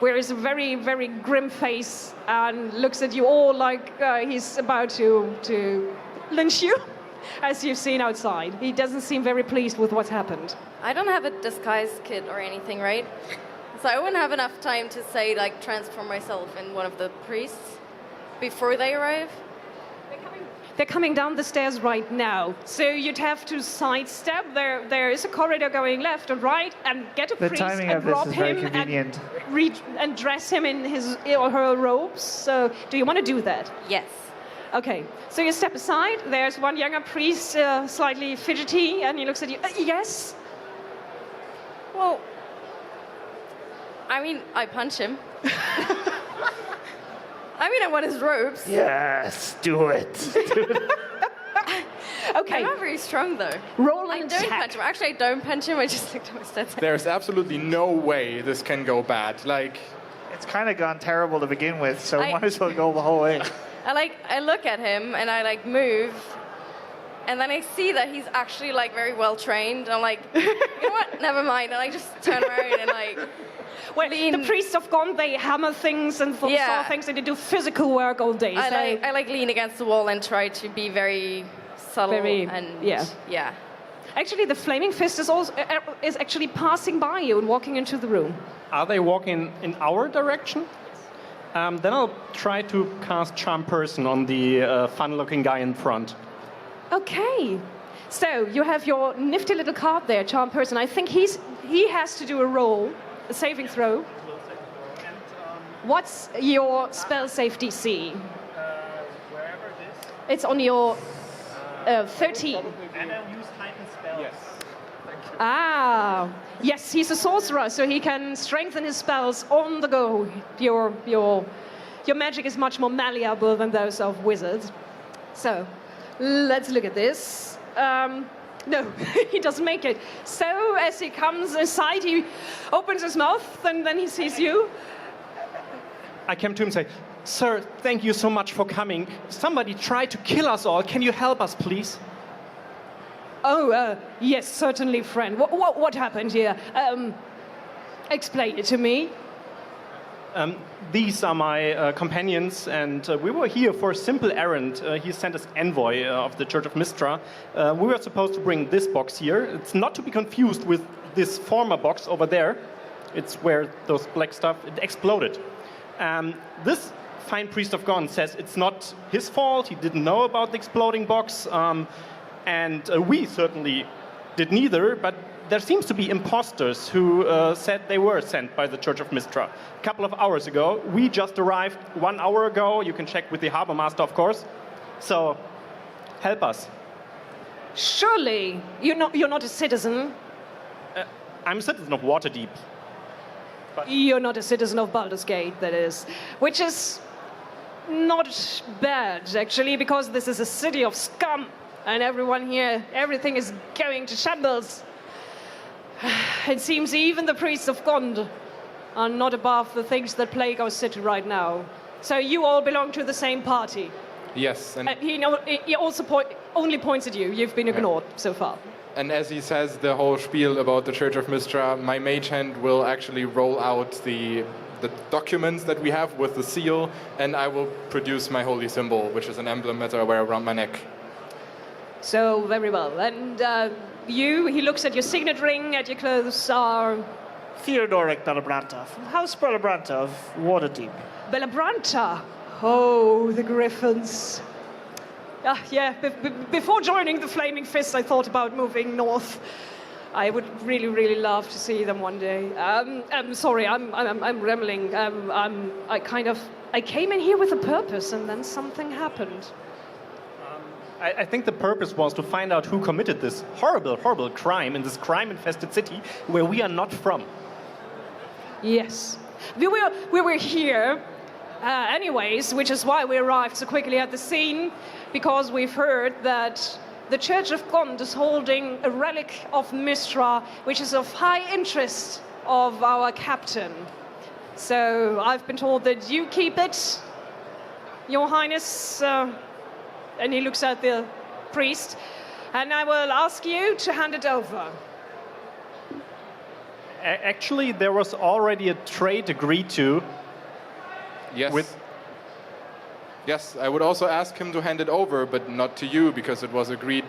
wears a very, very grim face and looks at you all like he's about to lynch you, as you've seen outside. He doesn't seem very pleased with what's happened. I don't have a disguise kit or anything, right? So I wouldn't have enough time to say, like, transform myself in one of the priests before they arrive. They're coming down the stairs right now, so you'd have to sidestep. There is a corridor going left and right, and get a priest and rob him and dress him in his or her robes. So, do you want to do that? Yes. Okay. So you step aside. There's one younger priest, slightly fidgety, and he looks at you. Yes. Well, I mean, I punch him. I mean, I want his robes. Yes, do it. Okay. I'm not very strong, though. Roll I an don't attack. punch him. Actually, I don't punch him. I just looked at my stats. There's absolutely no way this can go bad. Like, It's kind of gone terrible to begin with, so might as well go the whole way. I look at him and I move, and then I see that he's actually very well trained. I'm like, you know what? Never mind. And I just turn around and Well, the priests of Gond, they hammer things and saw things, and they do physical work all day. I lean against the wall and try to be very subtle yeah. Actually, the Flaming Fist is actually passing by you and walking into the room. Are they walking in our direction? Then I'll try to cast Charm Person on the fun-looking guy in front. Okay. So you have your nifty little card there, Charm Person. I think he has to do a roll, a saving throw. What's your spell save DC? Wherever it is. It's on your 13. And I use heightened spells. Yes. Ah, yes, he's a sorcerer, so he can strengthen his spells on the go. Your magic is much more malleable than those of wizards. So, let's look at this. No, he doesn't make it. So, as he comes inside, he opens his mouth, and then he sees you. I came to him and say, "Sir, thank you so much for coming. Somebody tried to kill us all. Can you help us, please?" Oh, yes, certainly, friend. What happened here? Explain it to me. These are my companions, and we were here for a simple errand. He sent us envoy of the Church of Mystra. We were supposed to bring this box here. It's not to be confused with this former box over there. It's where those black stuff, it exploded. This fine priest of Gon says it's not his fault. He didn't know about the exploding box. And we certainly did neither, but there seems to be imposters who said they were sent by the Church of Mystra. A couple of hours ago. We just arrived 1 hour ago. You can check with the harbor master, of course. So, help us. Surely, you're not a citizen. I'm a citizen of Waterdeep. You're not a citizen of Baldur's Gate, that is. Which is not bad, actually, because this is a city of scum. And everyone here, everything is going to shambles. It seems even the priests of Gond are not above the things that plague our city right now. So you all belong to the same party. Yes, and He also only points at you. You've been ignored so far. And as he says the whole spiel about the Church of Mystra, my mage hand will actually roll out the documents that we have with the seal, and I will produce my holy symbol, which is an emblem that I wear around my neck. So, very well. And he looks at your signet ring, at your clothes are... Theodoric Bellabranta, from House Bellabranta of Waterdeep. Bellabranta. Oh, the Griffins. Yeah, before joining the Flaming Fist, I thought about moving north. I would really, really love to see them one day. I'm sorry, I'm rambling. I came in here with a purpose, and then something happened. I think the purpose was to find out who committed this horrible, horrible crime in this crime-infested city where we are not from. Yes. We were here anyways, which is why we arrived so quickly at the scene, because we've heard that the Church of Gond is holding a relic of Mystra, which is of high interest of our captain. So I've been told that you keep it, Your Highness, and he looks at the priest, and I will ask you to hand it over. Actually, there was already a trade agreed to. Yes. Yes, I would also ask him to hand it over, but not to you, because it was agreed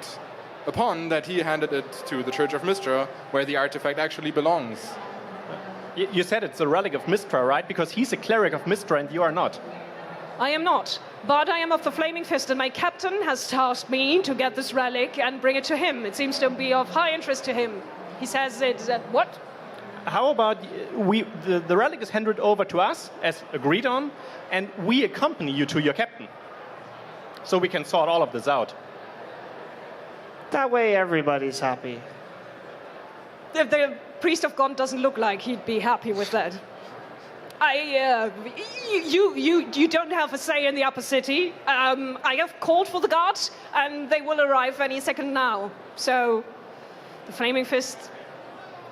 upon that he handed it to the Church of Mystra, where the artifact actually belongs. You said it's a relic of Mystra, right? Because he's a cleric of Mystra and you are not. I am not, but I am of the Flaming Fist, and my captain has tasked me to get this relic and bring it to him. It seems to be of high interest to him. He says it's what? How about the relic is handed over to us, as agreed on, and we accompany you to your captain, so we can sort all of this out. That way everybody's happy. The priest of God doesn't look like he'd be happy with that. You don't have a say in the upper city. I have called for the guards, and they will arrive any second now. So, the Flaming Fist,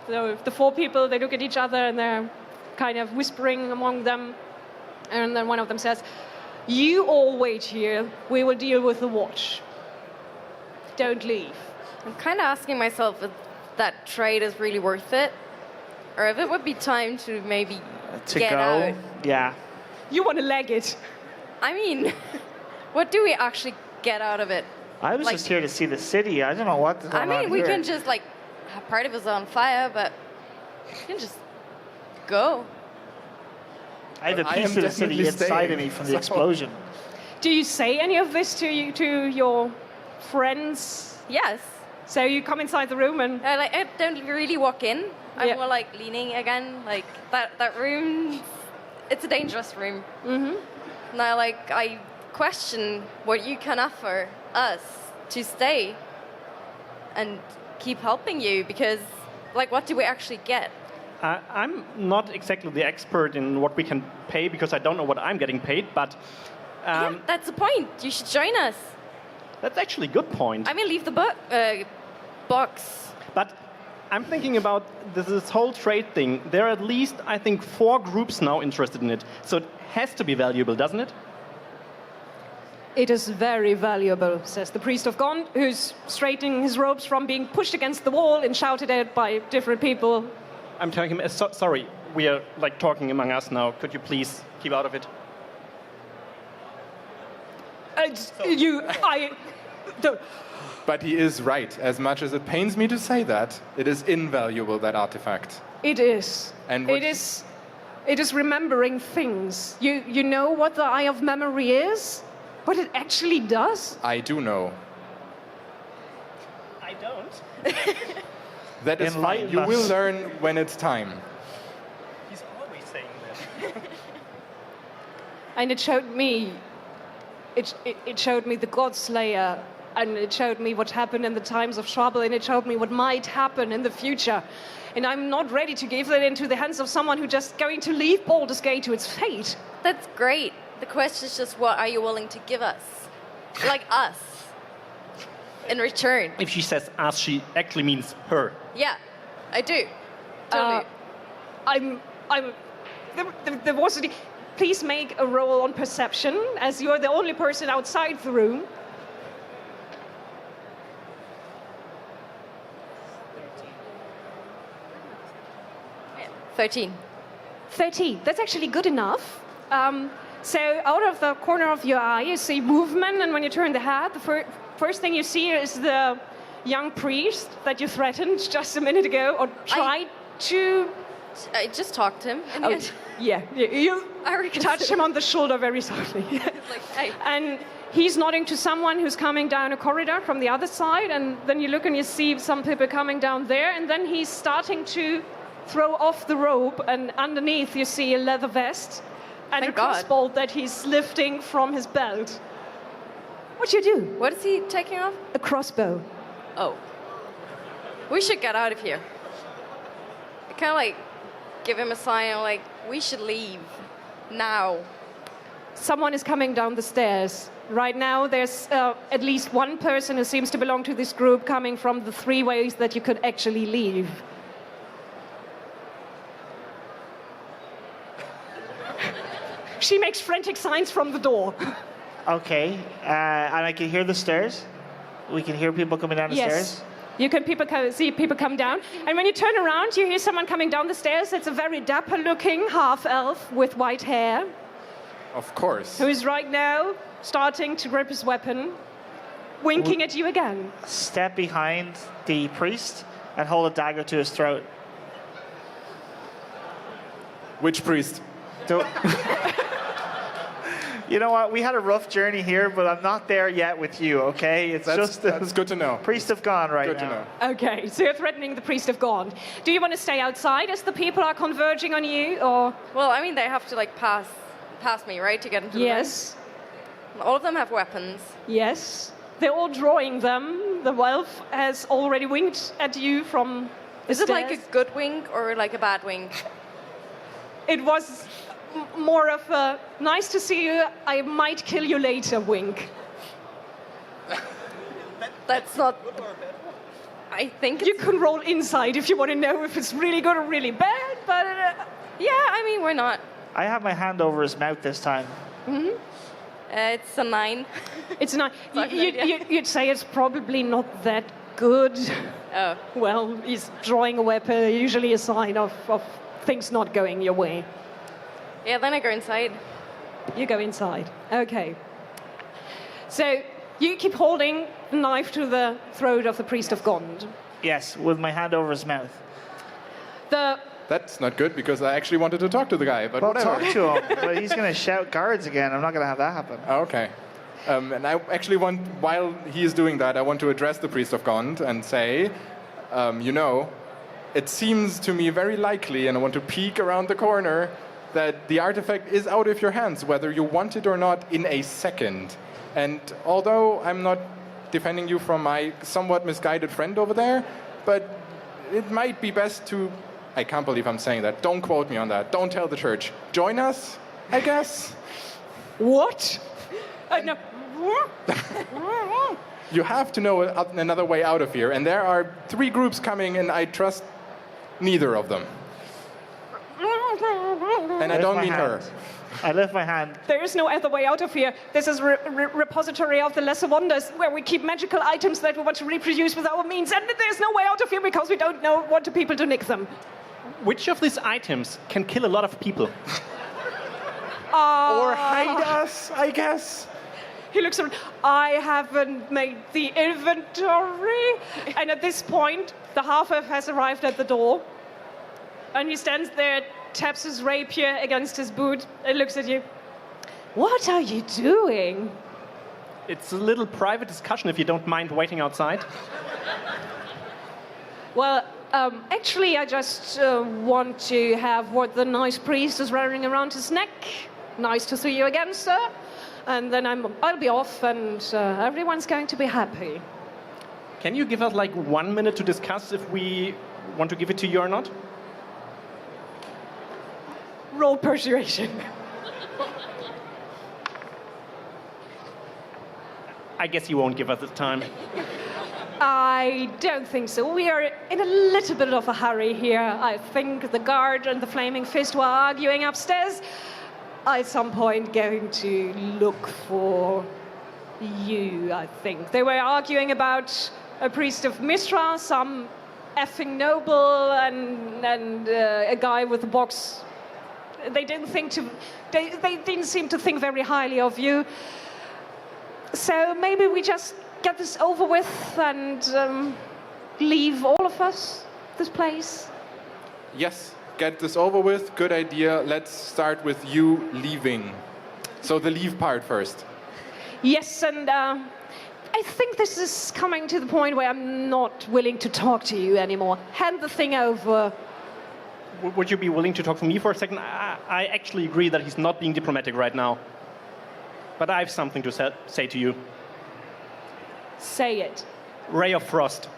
the four people, they look at each other and they're kind of whispering among them. And then one of them says, "You all wait here. We will deal with the watch. Don't leave." I'm kind of asking myself if that trade is really worth it, or if it would be time to maybe get out. Yeah. You want to leg it. I mean, what do we actually get out of it? I was just here to see the city. I don't know what's going on I mean, we here. can just part of it's on fire, but we can just go. I have a I piece am of the city definitely inside staying, of me from the so- explosion. Do you say any of this to your friends? Yes. So you come inside the room and I don't really walk in. I'm Yeah. more leaning again. That room, it's a dangerous room. Mm-hmm. Now, I question what you can offer us to stay and keep helping you because, like, what do we actually get? I'm not exactly the expert in what we can pay because I don't know what I'm getting paid, but Yeah, that's the point. You should join us. that's actually a good point. I mean, leave the box. But I'm thinking about this whole trade thing. There are at least, I think, 4 groups now interested in it. So it has to be valuable, doesn't it? It is very valuable, says the priest of Gond, who's straightening his robes from being pushed against the wall and shouted at by different people. I'm telling him, sorry, we are like talking among us now. Could you please keep out of it? But he is right. As much as it pains me to say that, it is invaluable, that artifact. It is. And what- It is remembering things. You know what the Eye of Memory is? What it actually does? I do know. I don't. That is fine. Enlighten You us. will learn when it's time. He's always saying that. And it showed me. It showed me the God Slayer, and it showed me what happened in the times of trouble, and it showed me what might happen in the future. And I'm not ready to give that into the hands of someone who's just going to leave Baldur's Gate to its fate. That's great. The question is just, what are you willing to give us? Like us. In return. If she says us, she actually means her. Yeah, I do. Totally. There was a... Please make a roll on perception, as you're the only person outside the room. 13. 13. That's actually good enough. So out of the corner of your eye, you see movement, and when you turn the head, the first thing you see is the young priest that you threatened just a minute ago, or tried to... I just talked to him. In the end. Yeah, you I reckon touch so. him on the shoulder very softly. Like, hey. And he's nodding to someone who's coming down a corridor from the other side, and then you look and you see some people coming down there, and then he's starting to throw off the robe, and underneath you see a leather vest and Thank a crossbow that he's lifting from his belt. What do you do? What is he taking off? A crossbow. Oh. We should get out of here. I kind of like give him a sign, like, we should leave now. Someone is coming down the stairs. Right now, there's at least one person who seems to belong to this group coming from the 3 ways that you could actually leave. She makes frantic signs from the door. Okay, and I can hear the stairs. We can hear people coming down the stairs. You can see people come down. And when you turn around, you hear someone coming down the stairs. It's a very dapper-looking half-elf with white hair, Of course. who is right now starting to grip his weapon, winking at you again. Step behind the priest and hold a dagger to his throat. Which priest? Don't- You know what? We had a rough journey here, but I'm not there yet with you, okay? It's just the That's good to know. priest of gone right Good to now. know. Okay, so you're threatening the priest of God. Do you want to stay outside as the people are converging on you, or...? Well, I mean, they have to like pass me, right, to get into the Yes, room. All of them have weapons. yes. They're all drawing them. The elf has already winked at you from the Is it like a stairs. good wink or like a bad wink? It was more of a nice to see you, I might kill you later wink. That's not. I think You can roll inside if you want to know if it's really good or really bad, but yeah, I mean, we're not. I have my hand over his mouth this time. It's a 9. it's not. Like an idea. You'd say it's probably not that good. Oh. Well, he's drawing a weapon, usually a sign of things not going your way. Yeah, then I go inside. You go inside. Okay. So you keep holding the knife to the throat of the priest of Gond. Yes, with my hand over his mouth. That's not good because I actually wanted to talk to the guy, but Well, whatever. talk to him, but he's going to shout guards again. I'm not going to have that happen. Oh, okay. And I actually want, while he is doing that, I want to address the priest of Gond and say, you know, it seems to me very likely, and I want to peek around the corner, that the artifact is out of your hands, whether you want it or not, in a second. And although I'm not defending you from my somewhat misguided friend over there, but it might be best to... I can't believe I'm saying that. Don't quote me on that. Don't tell the church. Join us, I guess? What? No. You have to know another way out of here, and there are 3 groups coming, and I trust neither of them. And I don't mean her. I lift my hand. There is no other way out of here. This is repository of the lesser wonders, where we keep magical items that we want to reproduce with our means, and there's no way out of here because we don't know what to people to nick them. Which of these items can kill a lot of people? Or hide us, I guess. He looks around. I haven't made the inventory. And at this point, the half-elf has arrived at the door. And he stands there, taps his rapier against his boot, and looks at you. What are you doing? It's a little private discussion if you don't mind waiting outside. Well, actually, I just want to have what the nice priest is wearing around his neck. Nice to see you again, sir. And then I'll be off, and everyone's going to be happy. Can you give us like 1 minute to discuss if we want to give it to you or not? Roll persuasion. I guess you won't give us the time. I don't think so. We are in a little bit of a hurry here. I think the guard and the Flaming Fist were arguing upstairs. At some point going to look for you, I think. They were arguing about a priest of Mishra, some effing noble, and a guy with a box. They didn't seem to think very highly of you. So maybe we just get this over with and leave all of us this place. Yes, get this over with. Good idea. Let's start with you leaving. So the leave part first. Yes, and I think this is coming to the point where I'm not willing to talk to you anymore. Hand the thing over. Would you be willing to talk to me for a second? I actually agree that he's not being diplomatic right now. But I have something to say to you. Say it. Ray of Frost.